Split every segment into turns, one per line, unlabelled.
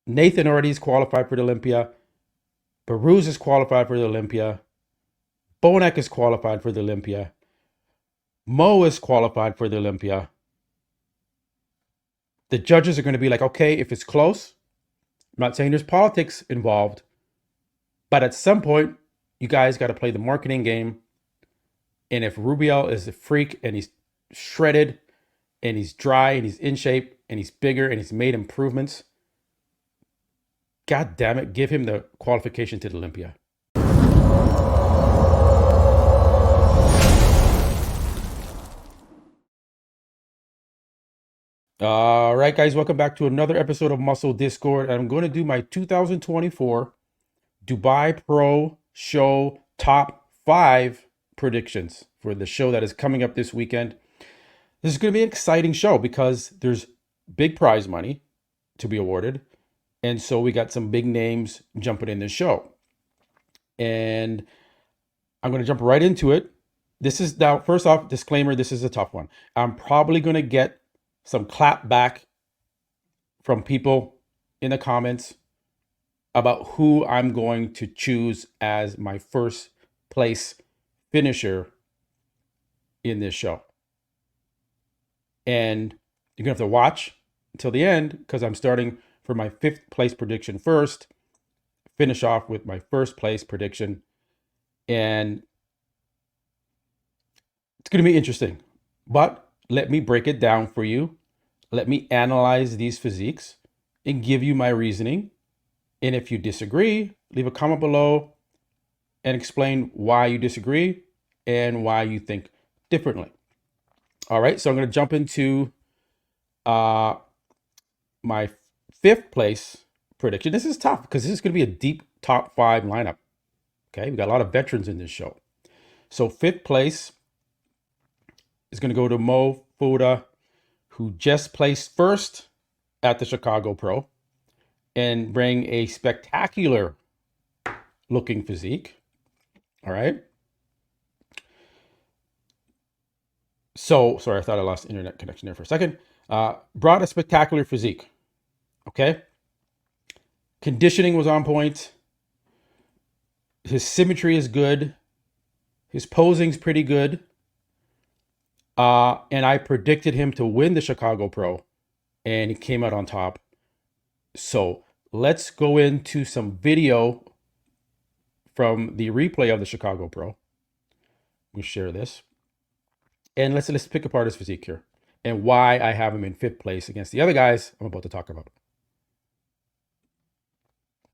Nathan already is qualified for the Olympia. Baruz is qualified for the Olympia. Bonek is qualified for the Olympia. Mo is qualified for the Olympia. The judges are going to be like, okay, if it's close, I'm not saying there's politics involved, but at some point, you guys got to play the marketing game. And if Rubiel is a freak and he's shredded and he's dry and he's in shape and he's bigger and he's made improvements, God damn it, give him the qualification to the Olympia. All right, guys, welcome back to another episode of Muscle Discord. And I'm going to do my 2024 Dubai Pro Show top 5 predictions for the show that is coming up this weekend. This is going to be an exciting show because there's big prize money to be awarded. And so we got some big names jumping in this show. And I'm going to jump right into it. This is now, first off, disclaimer, this is a tough one. I'm probably going to get some clap back from people in the comments about who I'm going to choose as my first place finisher in this show. And you're going to have to watch until the end because I'm starting for my 5th place prediction first, finish off with my first place prediction. And it's going to be interesting, but let me break it down for you. Let me analyze these physiques and give you my reasoning. And if you disagree, leave a comment below and explain why you disagree and why you think differently. All right, so I'm going to jump into my 5th place prediction. This is tough because this is going to be a deep top 5 lineup. Okay, we got a lot of veterans in this show. So 5th place is going to go to Mo Fuda, who just placed first at the Chicago Pro and bring a spectacular looking physique. All right. So, sorry, I thought I lost internet connection there for a second. Brought a spectacular physique. Okay. Conditioning was on point. His symmetry is good. His posing's pretty good. And I predicted him to win the Chicago Pro, and he came out on top. So let's go into some video from the replay of the Chicago Pro. We share this, and let's pick apart his physique here and why I have him in 5th place against the other guys I'm about to talk about.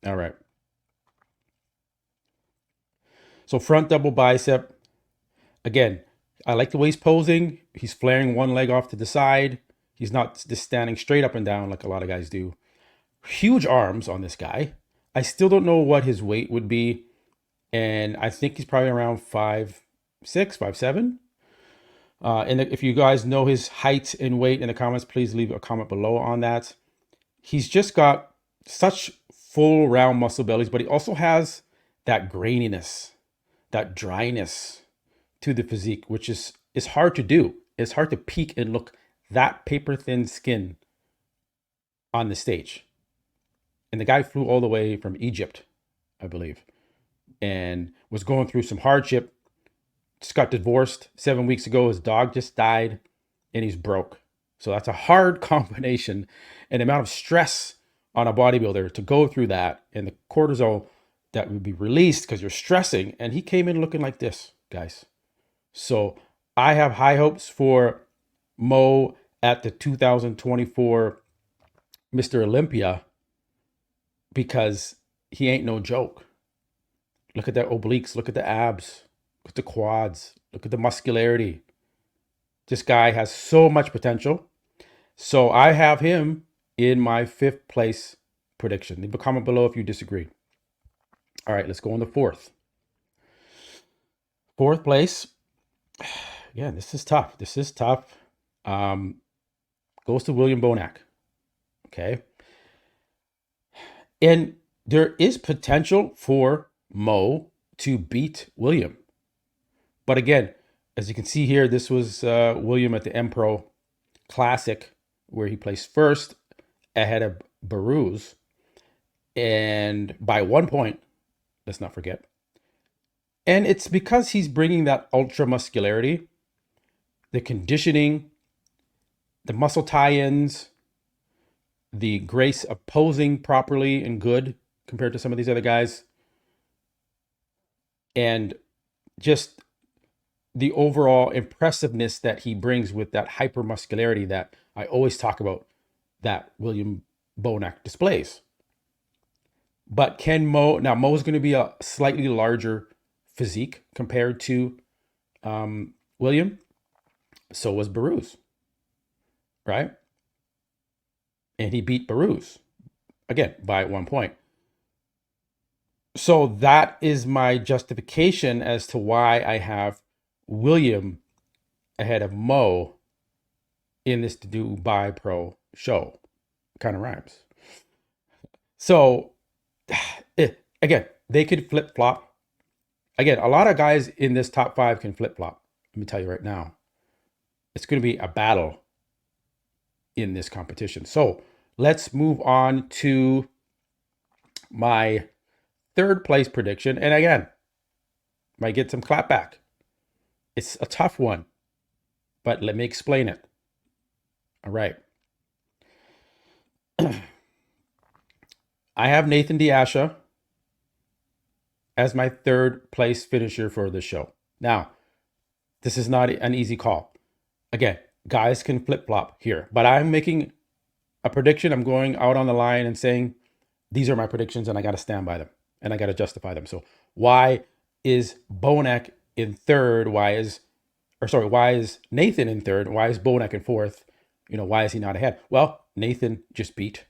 All right. So front double bicep. Again, I like the way he's posing. He's flaring one leg off to the side. He's not just standing straight up and down like a lot of guys do. Huge arms on this guy. I still don't know what his weight would be. And I think he's probably around 5'6", 5'7". And if you guys know his height and weight in the comments, please leave a comment below on that. He's just got such full round muscle bellies, but he also has that graininess, that dryness to the physique, which is hard to do. It's hard to peak and look that paper thin skin on the stage. And the guy flew all the way from Egypt, I believe, and was going through some hardship. Just got divorced 7 weeks ago. His dog just died and he's broke. So that's a hard combination and the amount of stress on a bodybuilder to go through that and the cortisol that would be released because you're stressing. And he came in looking like this, guys. So I have high hopes for Mo at the 2024 Mr. Olympia because he ain't no joke. Look at the obliques, look at the abs, look at the quads, look at the muscularity. This guy has so much potential. So I have him in my 5th place prediction. Leave a comment below if you disagree. All right, let's go on to 4th. 4th place. Yeah, this is tough. This is tough. Goes to William Bonac. Okay. And there is potential for Mo to beat William. But again, as you can see here, this was William at the M Pro Classic, where he placed first ahead of Baruz. and by 1 point, let's not forget. And it's because he's bringing that ultra muscularity, the conditioning, the muscle tie-ins, the grace of posing properly and good compared to some of these other guys, and just the overall impressiveness that he brings with that hypermuscularity that I always talk about that William Bonac displays. But can Mo, now Mo's going to be a slightly larger physique compared to William. So was Baruz, right? And he beat Baruz, again, by 1 point. So that is my justification as to why I have William ahead of Mo in this Dubai Pro show. Kind of rhymes. So, again, they could flip flop. Again, a lot of guys in this top 5 can flip flop. Let me tell you right now, it's going to be a battle in this competition. So let's move on to my third place prediction. And again, might get some clap back. It's a tough one, but let me explain it. All right. I have Nathan D'Asha as my third place finisher for the show. Now, this is not an easy call. Again, guys can flip-flop here, but I'm making a prediction. I'm going out on the line and saying, these are my predictions and I got to stand by them and I got to justify them. So why is Bonac in third? Why is Nathan in third? Why is Bonac in fourth? Why is he not ahead? Well, Nathan just beat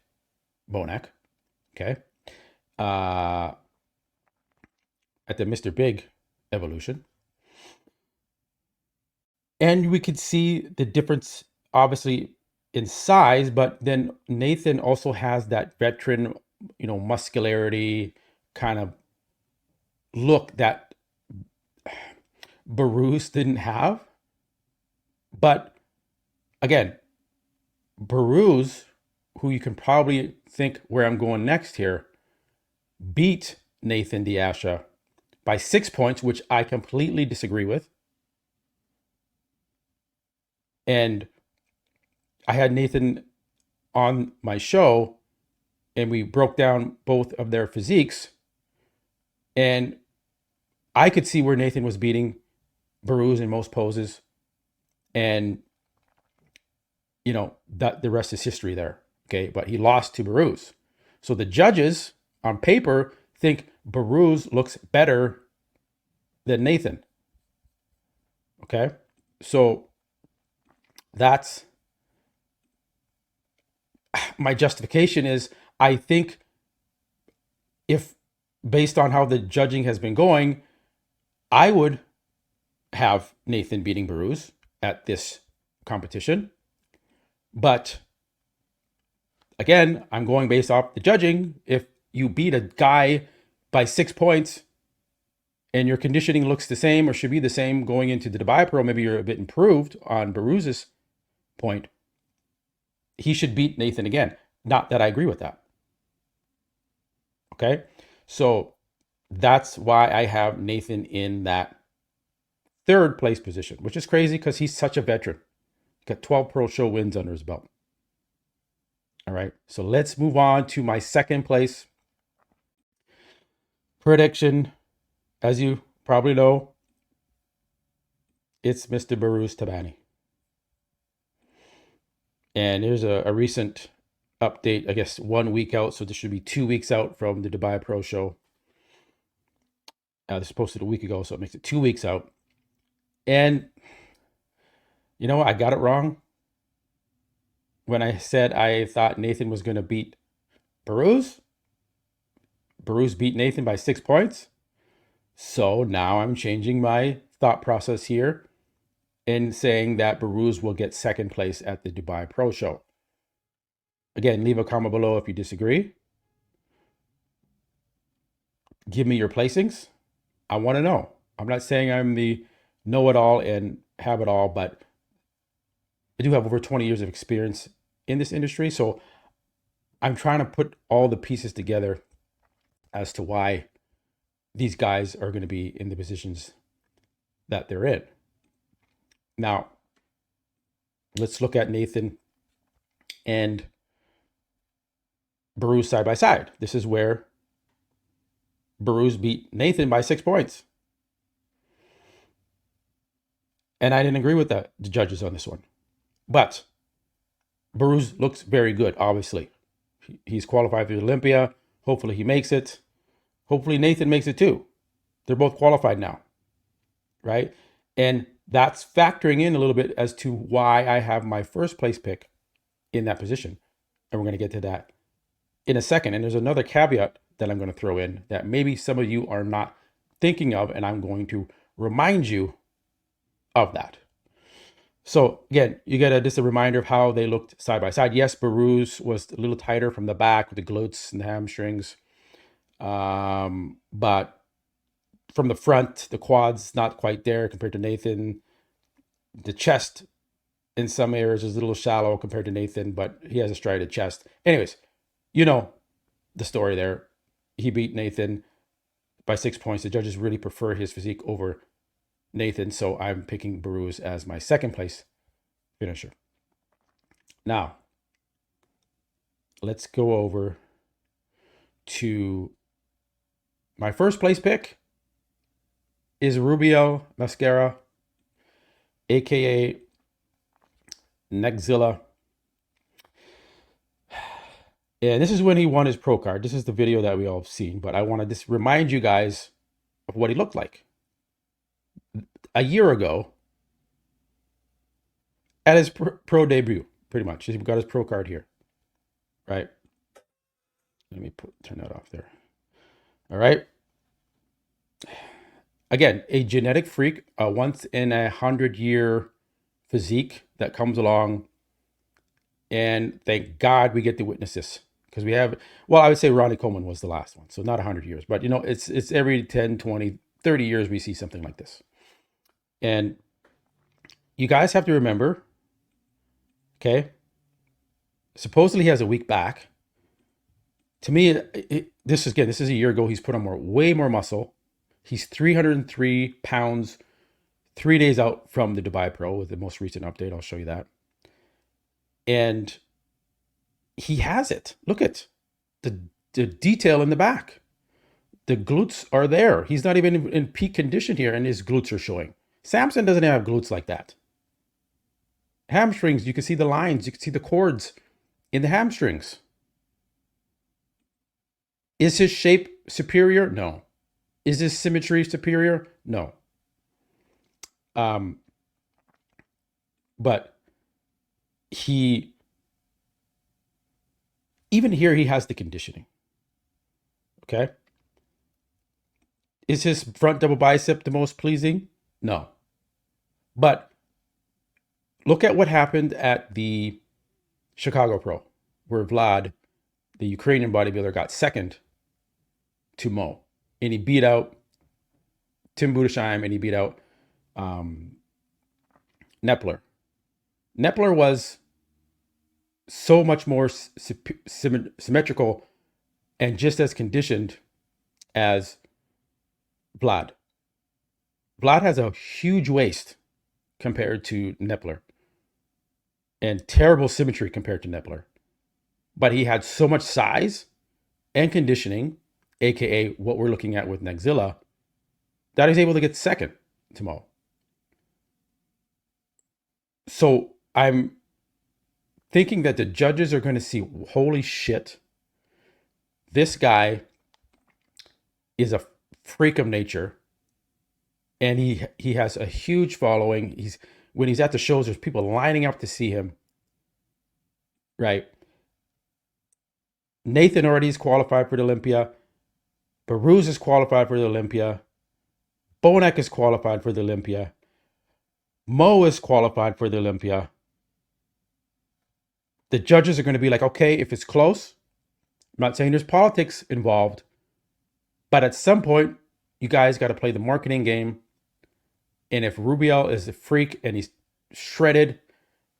Bonac. Okay. At the Mr. Big evolution. And we could see the difference, obviously, in size, but then Nathan also has that veteran, muscularity kind of look that Baruz didn't have. But again, Baruz, who you can probably think where I'm going next here, beat Nathan D'Asha by 6 points, which I completely disagree with. And I had Nathan on my show and we broke down both of their physiques. And I could see where Nathan was beating Baruz in most poses. And, that the rest is history there. Okay. But he lost to Baruz. So the judges on paper think Baruz looks better than Nathan. Okay. So that's my justification is I think if based on how the judging has been going, I would have Nathan beating Baruz at this competition. But again, I'm going based off the judging. If you beat a guy by 6 points and your conditioning looks the same or should be the same going into the Dubai Pro, maybe you're a bit improved on Baruz's point, he should beat Nathan again. Not that I agree with that. Okay. So that's why I have Nathan in that third place position, which is crazy because he's such a veteran. He's got 12 Pro Show wins under his belt. All right. So let's move on to my second place prediction. As you probably know, it's Mr. Baruz Tabani. And here's a recent update, I guess 1 week out. So this should be 2 weeks out from the Dubai Pro Show. This was posted a week ago, so it makes it 2 weeks out. And I got it wrong when I said I thought Nathan was going to beat Baruz. Baruz beat Nathan by 6 points. So now I'm changing my thought process here and saying that Baruz will get second place at the Dubai Pro Show. Again, leave a comment below if you disagree. Give me your placings. I want to know. I'm not saying I'm the know-it-all and have it all, but I do have over 20 years of experience in this industry. So I'm trying to put all the pieces together as to why these guys are going to be in the positions that they're in. Now, let's look at Nathan and Baruz side by side. This is where Baruz beat Nathan by 6 points. And I didn't agree with the judges on this one. But Baruz looks very good, obviously. He's qualified for Olympia. Hopefully he makes it. Hopefully Nathan makes it too. They're both qualified now, right? And that's factoring in a little bit as to why I have my first place pick in that position. And we're going to get to that in a second. And there's another caveat that I'm going to throw in that maybe some of you are not thinking of, and I'm going to remind you of that. So again, you get just a reminder of how they looked side by side. Yes, Baruz was a little tighter from the back with the glutes and the hamstrings. But from the front, the quads not quite there compared to Nathan. The chest in some areas is a little shallow compared to Nathan, but he has a striated chest. Anyways, you know the story there. He beat Nathan by 6 points. The judges really prefer his physique over Nathan, so I'm picking Baruz as my second place finisher. Now, let's go over to my first place pick is Rubiel Mascara, aka Nexzilla. And this is when he won his pro card. This is the video that we all have seen, but I want to just remind you guys of what he looked like a year ago at his pro debut, pretty much. He got his pro card here, right? Let me turn that off there. All right. Again, a genetic freak, a once in 100-year physique that comes along. And thank God we get to witness this. Because we have, well, I would say Ronnie Coleman was the last one. So not 100 years. But, you know, it's every 10, 20, 30 years we see something like this. And you guys have to remember, okay, supposedly he has a weak back. To me, this is a year ago. He's put on way more muscle. He's 303 pounds, 3 days out from the Dubai Pro with the most recent update. I'll show you that. And he has it. Look at the detail in the back. The glutes are there. He's not even in peak condition here, and his glutes are showing. Samson doesn't have glutes like that. Hamstrings, you can see the lines. You can see the cords in the hamstrings. Is his shape superior? No. Is his symmetry superior? No. But even here, he has the conditioning. Okay. Is his front double bicep the most pleasing? No. But look at what happened at the Chicago Pro, where Vlad, the Ukrainian bodybuilder, got second to Mo. And he beat out Tim Budesheim, and he beat out Nepler. Nepler was so much more symmetrical and just as conditioned as Vlad. Vlad has a huge waist compared to Nepler and terrible symmetry compared to Nepler. But he had so much size and conditioning, aka what we're looking at with Nexzilla, that he's able to get second to Mo. So I'm thinking that the judges are going to see, holy shit, this guy is a freak of nature, and he has a huge following. When he's at the shows, there's people lining up to see him, right? Nathan already is qualified for the Olympia. Baruz is qualified for the Olympia. Bonek is qualified for the Olympia. Mo is qualified for the Olympia. The judges are going to be like, okay, if it's close, I'm not saying there's politics involved, but at some point, you guys got to play the marketing game. And if Rubiel is a freak and he's shredded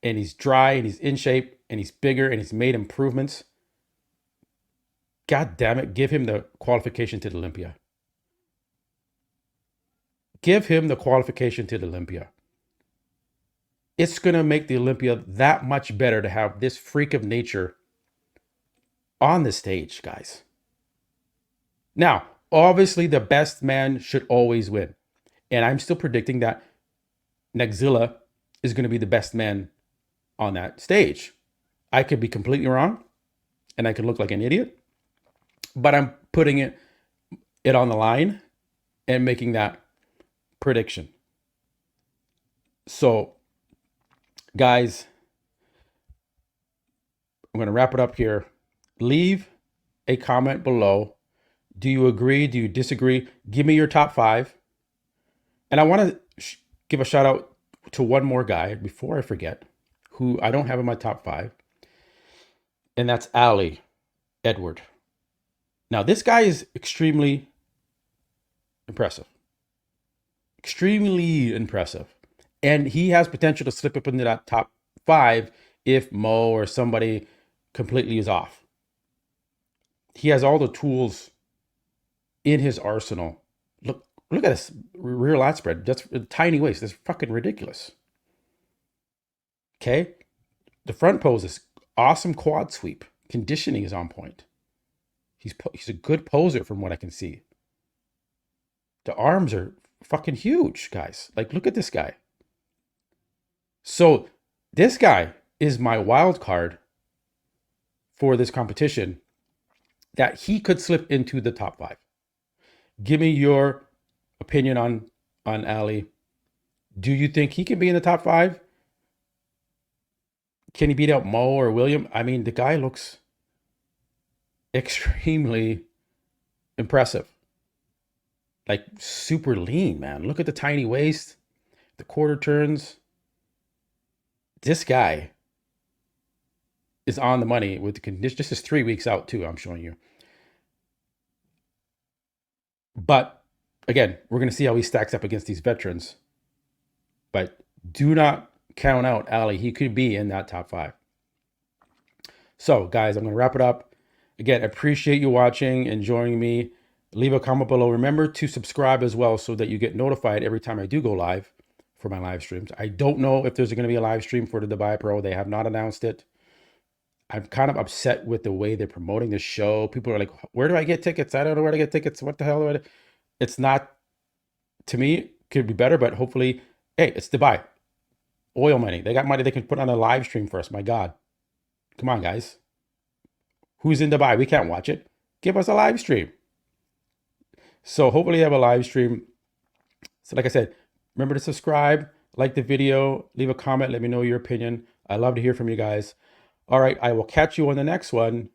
and he's dry and he's in shape and he's bigger and he's made improvements, God damn it, give him the qualification to the Olympia. Give him the qualification to the Olympia. It's going to make the Olympia that much better to have this freak of nature on the stage, guys. Now, obviously, the best man should always win. And I'm still predicting that Nexzilla is going to be the best man on that stage. I could be completely wrong, and I could look like an idiot, but I'm putting it on the line and making that prediction. So, guys, I'm going to wrap it up here. Leave a comment below. Do you agree? Do you disagree? Give me your top 5. And I want to give a shout out to one more guy before I forget, who I don't have in my top 5. And that's Ali Edward. Now, this guy is extremely impressive. Extremely impressive. And he has potential to slip up into that top 5 if Mo or somebody completely is off. He has all the tools in his arsenal. Look at this rear lat spread. That's a tiny waist. That's fucking ridiculous. Okay? The front pose is awesome quad sweep. Conditioning is on point. He's a good poser from what I can see. The arms are fucking huge, guys. Like, look at this guy. So this guy is my wild card for this competition, that he could slip into the top 5. Give me your opinion on Ali. Do you think he can be in the top 5? Can he beat out Mo or William? I mean, the guy looks extremely impressive. Like, super lean, man. Look at the tiny waist, the quarter turns. This guy is on the money with the condition. This is 3 weeks out too, I'm showing you. But again, we're going to see how he stacks up against these veterans. But do not count out Ali. He could be in that top 5. So, guys, I'm going to wrap it up. Again, appreciate you watching and joining me. Leave a comment below. Remember to subscribe as well so that you get notified every time I do go live for my live streams. I don't know if there's going to be a live stream for the Dubai Pro. They have not announced it. I'm kind of upset with the way they're promoting the show. People are like, where do I get tickets? I don't know where to get tickets. What the hell do I do? It's not, to me, could be better, but hopefully, hey, it's Dubai. Oil money. They got money they can put on a live stream for us. My God. Come on, guys. Who's in Dubai? We can't watch it. Give us a live stream. So hopefully you have a live stream. So like I said, remember to subscribe, like the video, leave a comment, let me know your opinion. I love to hear from you guys. All right, I will catch you on the next one.